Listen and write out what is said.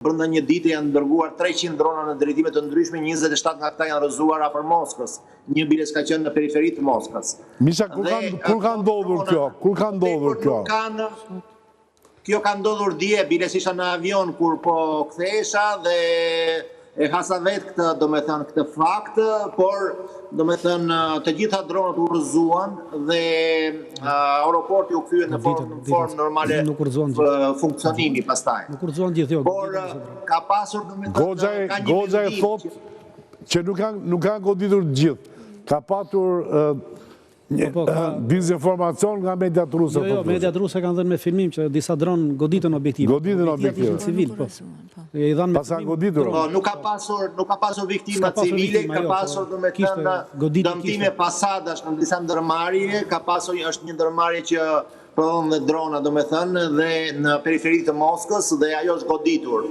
Brenda një dite janë dërguar 300 drona në drejtime të ndryshme, 27 nga këta janë rrëzuar afër Moskës. Një biles ka qenë në periferi të Moskës. Misha, kur ka ndodhur kjo? Kur ka ndodhur kjo? Kjo ka ndodhur dje, biles isha në avion kur po kthehesha dhe e hasa vetë këtë, domethënë këtë fakt, por domethënë të gjitha dronët u rrëzuan dhe aeroporti u kthye në formë normale funksionimi pastaj. Nuk u rrëzuan gjithë, jo. Por ka pasur domethënë Goxha e thotë që nuk kanë goditur gjithë. Ka patur dizinformacion nga mediat ruse. Jo, mediat ruse kanë dhënë me filmim që disa dronë goditën objektive. Goditën objektive. Civil, po. Pas kanë goditur. Nuk ka pasur viktima civile, ka pasur domethënë dëmtime pasadash në disa ndërmarrje, ka pasur është një ndërmarrje që prodhon dhe drona domethënë dhe në periferi të Moskës dhe ajo është goditur.